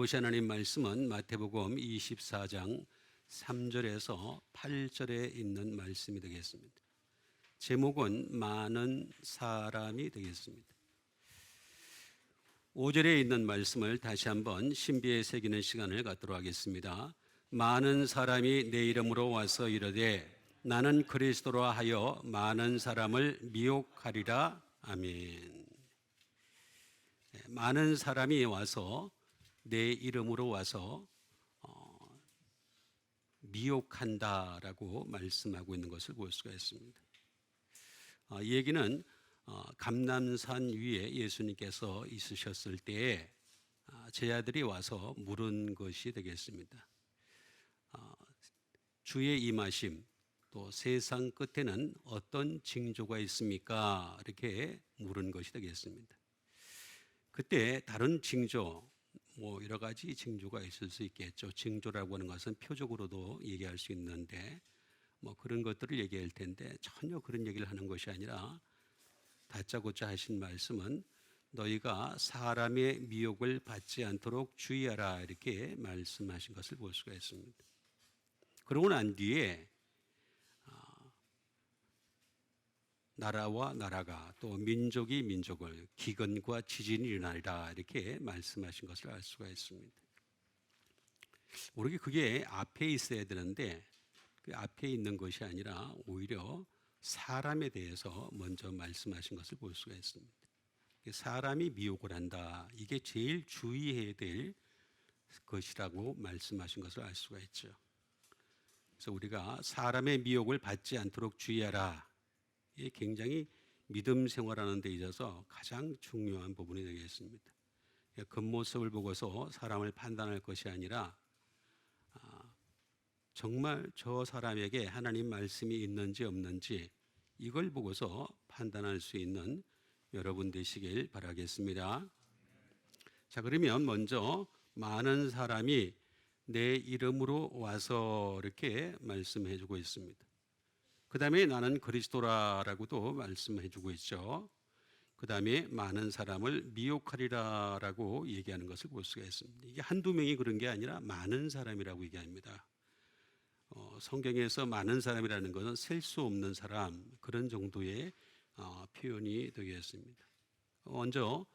보실 하나님 말씀은 마태복음 24장 3절에서 8절에 있는 말씀이 되겠습니다. 제목은 많은 사람이 되겠습니다. 5절에 있는 말씀을 다시 한번 신비에 새기는 시간을 갖도록 하겠습니다. 많은 사람이 내 이름으로 와서 이르되 나는 그리스도라 하여 많은 사람을 미혹하리라. 아멘. 많은 사람이 와서 내 이름으로 와서 미혹한다라고 말씀하고 있는 것을 볼 수가 있습니다. 이 얘기는 감람산 위에 예수님께서 있으셨을 때에 제자들이 와서 물은 것이 되겠습니다. 주의 임하심, 또 세상 끝에는 어떤 징조가 있습니까? 이렇게 물은 것이 되겠습니다. 그때 다른 징조, 여러 가지 징조가 있을 수 있겠죠. 징조라고 하는 것은 표적으로도 얘기할 수 있는데 그런 것들을 얘기할 텐데 전혀 그런 얘기를 하는 것이 아니라 다짜고짜 하신 말씀은 너희가 사람의 미혹을 받지 않도록 주의하라 이렇게 말씀하신 것을 볼 수가 있습니다. 그러고 난 뒤에 나라와 나라가 또 민족이 민족을 기근과 지진이 일어나리라 이렇게 말씀하신 것을 알 수가 있습니다. 우리가 그게 앞에 있어야 되는데 그 앞에 있는 것이 아니라 오히려 사람에 대해서 먼저 말씀하신 것을 볼 수가 있습니다. 사람이 미혹을 한다. 이게 제일 주의해야 될 것이라고 말씀하신 것을 알 수가 있죠. 그래서 우리가 사람의 미혹을 받지 않도록 주의하라. 이게 굉장히 믿음 생활하는 데 있어서 가장 중요한 부분이 되겠습니다. 겉모습을 보고서 사람을 판단할 것이 아니라 정말 저 사람에게 하나님 말씀이 있는지 없는지 이걸 보고서 판단할 수 있는 여러분 되시길 바라겠습니다. 자, 그러면 먼저 많은 사람이 내 이름으로 와서 이렇게 말씀해 주고 있습니다. 그 다음에 나는 그리스도라라고도 말씀해 주고 있죠. 그 다음에 많은 사람을 미혹하리라라고 얘기하는 것을 볼 수가 있습니다. 이게 한두 명이 그런 게 아니라 많은 사람이라고 얘기합니다. 성경에서 많은 사람이라는 것은 셀 수 없는 사람 그런 정도의 표현이 되겠습니다. 먼저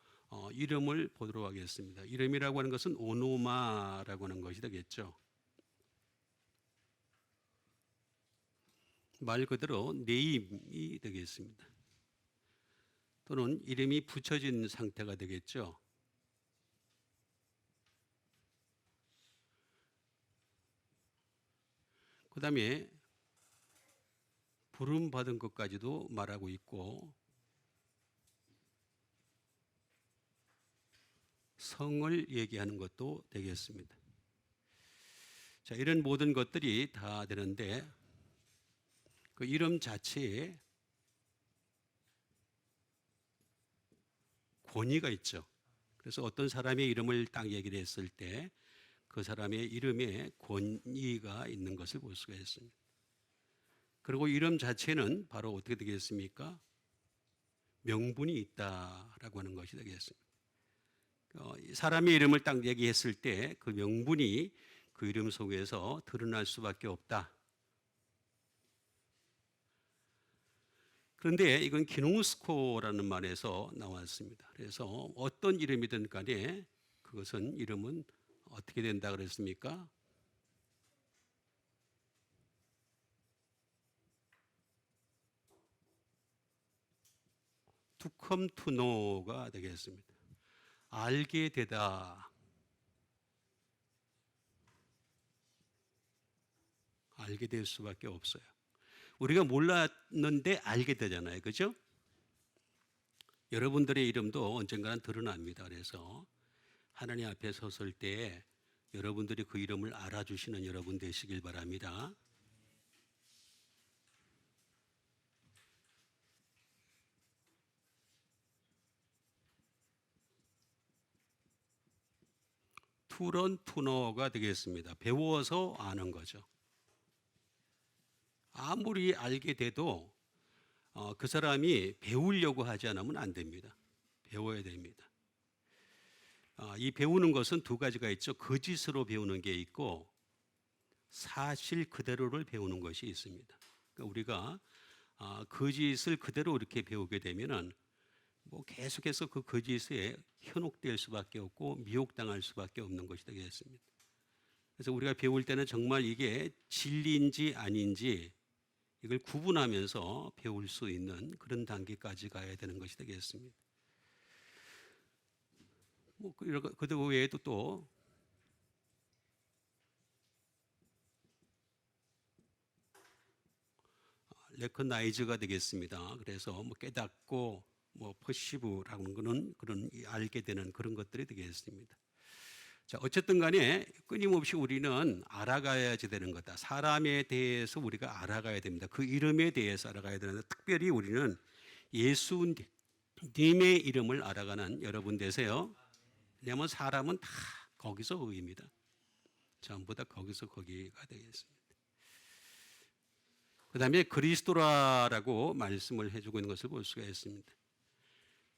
이름을 보도록 하겠습니다. 이름이라고 하는 것은 오노마라고 하는 것이 되겠죠. 말 그대로 네임이 되겠습니다. 또는 이름이 붙여진 상태가 되겠죠. 그 다음에 부름받은 것까지도 말하고 있고 성을 얘기하는 것도 되겠습니다. 자, 이런 모든 것들이 다 되는데 그 이름 자체에 권위가 있죠. 그래서 어떤 사람의 이름을 딱 얘기를 했을 때 그 사람의 이름에 권위가 있는 것을 볼 수가 있습니다. 그리고 이름 자체는 바로 어떻게 되겠습니까? 명분이 있다라고 하는 것이 되겠습니다. 사람의 이름을 딱 얘기했을 때 그 명분이 그 이름 속에서 드러날 수밖에 없다. 그런데 이건 기농스코라는 말에서 나왔습니다. 그래서 어떤 이름이든 간에 그것은 이름은 어떻게 된다 그랬습니까? To come to know가 되겠습니다. 알게 되다. 알게 될 수밖에 없어요. 우리가 몰랐는데 알게 되잖아요. 그죠? 여러분들의 이름도 언젠가는 드러납니다. 그래서 하나님 앞에 섰을 때 여러분들이 그 이름을 알아주시는 여러분 되시길 바랍니다. 투런 투너가 되겠습니다. 배워서 아는 거죠. 아무리 알게 돼도 그 사람이 배우려고 하지 않으면 안 됩니다. 배워야 됩니다. 이 배우는 것은 두 가지가 있죠. 거짓으로 배우는 게 있고 사실 그대로를 배우는 것이 있습니다. 그러니까 우리가 거짓을 그대로 이렇게 배우게 되면은 뭐 계속해서 그 거짓에 현혹될 수밖에 없고 미혹당할 수밖에 없는 것이 되겠습니다. 그래서 우리가 배울 때는 정말 이게 진리인지 아닌지 이걸 구분하면서 배울 수 있는 그런 단계까지 가야 되는 것이 되겠습니다. 뭐 그 외에도 또 레커나이즈가 되겠습니다. 그래서 뭐 깨닫고 뭐 퍼시브라고 하는 거는 그런 알게 되는 그런 것들이 되겠습니다. 자, 어쨌든 간에 끊임없이 우리는 알아가야지 되는 거다. 사람에 대해서 우리가 알아가야 됩니다. 그 이름에 대해서 알아가야 되는데 특별히 우리는 예수님의 이름을 알아가는 여러분 되세요. 왜냐하면 사람은 다 거기서 거기입니다. 전부 다 거기서 거기가 되겠습니다. 그 다음에 그리스도라라고 말씀을 해주고 있는 것을 볼 수가 있습니다.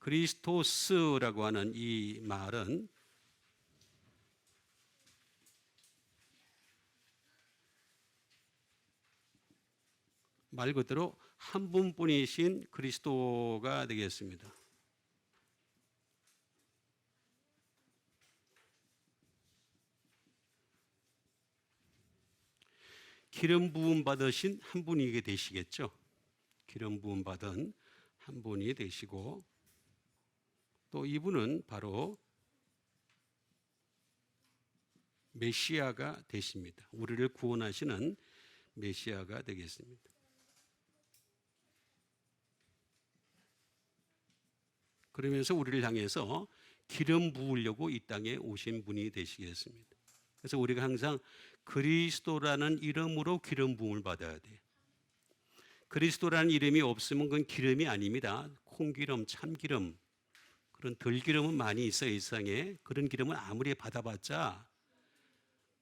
그리스토스라고 하는 이 말은 말 그대로 한 분뿐이신 그리스도가 되겠습니다. 기름 부음 받으신 한 분이 되시겠죠. 기름 부음 받은 한 분이 되시고 또 이분은 바로 메시아가 되십니다. 우리를 구원하시는 메시아가 되겠습니다. 그러면서 우리를 향해서 기름 부으려고 이 땅에 오신 분이 되시겠습니다. 그래서 우리가 항상 그리스도라는 이름으로 기름 부음을 받아야 돼요. 그리스도라는 이름이 없으면 그건 기름이 아닙니다. 콩기름, 참기름, 그런 들기름은 많이 있어요. 이 세상에. 그런 기름은 아무리 받아봤자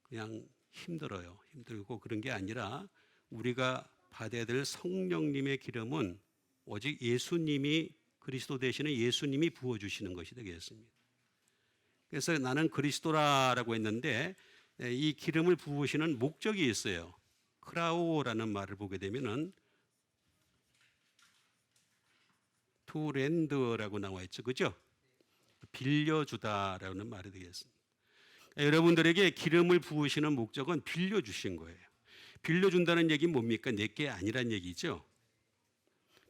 그냥 힘들어요. 힘들고 그런 게 아니라 우리가 받아야 될 성령님의 기름은 오직 예수님이 그리스도 되시는 예수님이 부어주시는 것이 되겠습니다. 그래서 나는 그리스도라라고 했는데 이 기름을 부으시는 목적이 있어요. 크라오라는 말을 보게 되면은 투 렌드라고 나와 있죠. 그죠? 빌려주다라는 말이 되겠습니다. 여러분들에게 기름을 부으시는 목적은 빌려주신 거예요. 빌려준다는 얘기는 뭡니까? 내게 아니란 얘기죠.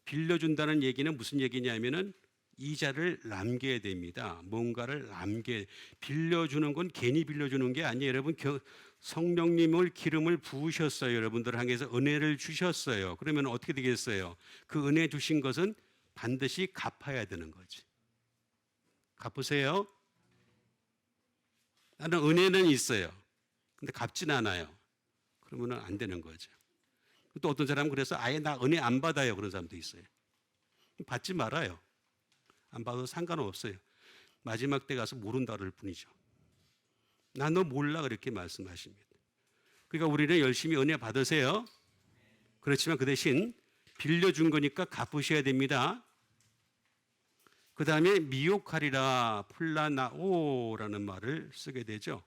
빌려준다는 얘기는 무슨 얘기냐면은 이자를 남겨야 됩니다. 뭔가를 빌려주는 건 괜히 빌려주는 게 아니에요. 여러분 성령님을 기름을 부으셨어요. 여러분들 향해서 은혜를 주셨어요. 그러면 어떻게 되겠어요? 그 은혜 주신 것은 반드시 갚아야 되는 거지. 갚으세요? 나는 은혜는 있어요. 근데 갚진 않아요. 그러면 안 되는 거죠. 또 어떤 사람은 그래서 아예 나 은혜 안 받아요. 그런 사람도 있어요. 받지 말아요. 안 받아도 상관없어요. 마지막 때 가서 모른다 그럴 뿐이죠. 나 너 몰라 그렇게 말씀하십니다. 그러니까 우리는 열심히 은혜 받으세요. 그렇지만 그 대신 빌려준 거니까 갚으셔야 됩니다. 그 다음에 미혹하리라 플라나오라는 말을 쓰게 되죠.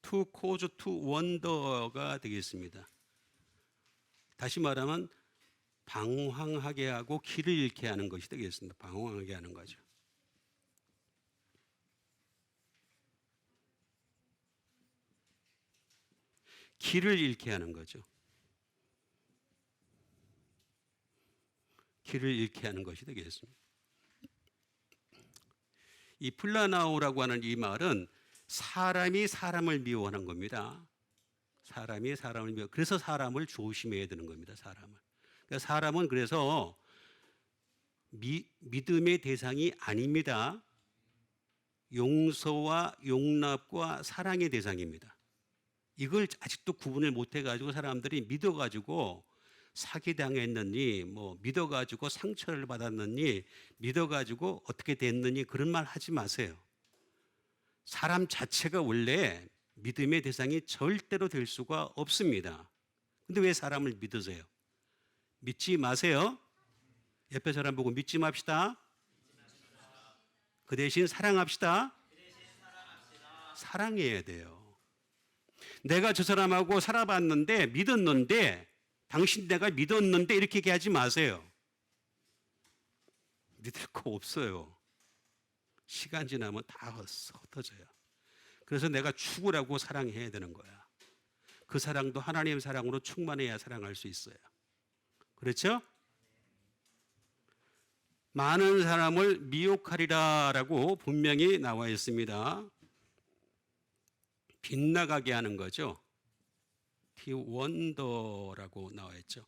to cause to wonder가 되겠습니다. 다시 말하면 방황하게 하고 길을 잃게 하는 것이 되겠습니다. 방황하게 하는 거죠. 길을 잃게 하는 거죠. 길을 잃게 하는 것이 되겠습니다. 이 플라나오라고 하는 이 말은 사람이 사람을 미워하는 겁니다. 사람이 사람을 미워. 그래서 사람을 조심해야 되는 겁니다. 사람을. 그러니까 사람은 그래서 믿음의 대상이 아닙니다. 용서와 용납과 사랑의 대상입니다. 이걸 아직도 구분을 못 해가지고 사람들이 믿어가지고 사기당했느니 뭐 믿어가지고 상처를 받았느니 믿어가지고 어떻게 됐느니 그런 말 하지 마세요. 사람 자체가 원래 믿음의 대상이 절대로 될 수가 없습니다. 근데 왜 사람을 믿으세요? 믿지 마세요. 옆에 사람 보고 믿지 맙시다. 그 대신 사랑합시다. 사랑해야 돼요. 내가 저 사람하고 살아봤는데 믿었는데 당신 내가 믿었는데 이렇게 얘기하지 마세요. 믿을 거 없어요. 시간 지나면 다 흩어져요. 그래서 내가 죽으라고 사랑해야 되는 거야. 그 사랑도 하나님의 사랑으로 충만해야 사랑할 수 있어요. 그렇죠? 많은 사람을 미혹하리라라고 분명히 나와 있습니다. 빗나가게 하는 거죠. 원더라고 나와 있죠.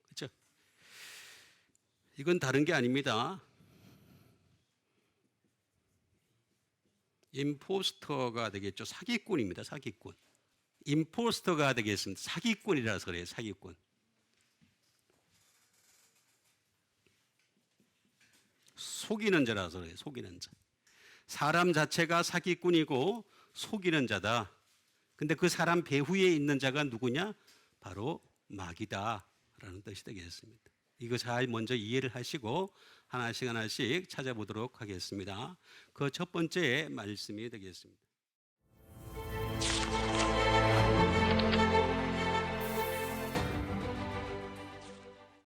그렇죠? 이건 다른 게 아닙니다. 임포스터가 되겠죠. 사기꾼입니다. 사기꾼. 임포스터가 되겠습니다. 사기꾼이라서 그래요. 사기꾼. 속이는 자라서 그래요. 속이는 자. 사람 자체가 사기꾼이고 속이는 자다. 근데 그 사람 배후에 있는 자가 누구냐? 바로 마귀다라는 뜻이 되겠습니다. 이거 잘 먼저 이해를 하시고 하나씩 하나씩 찾아보도록 하겠습니다. 그 첫 번째 말씀이 되겠습니다.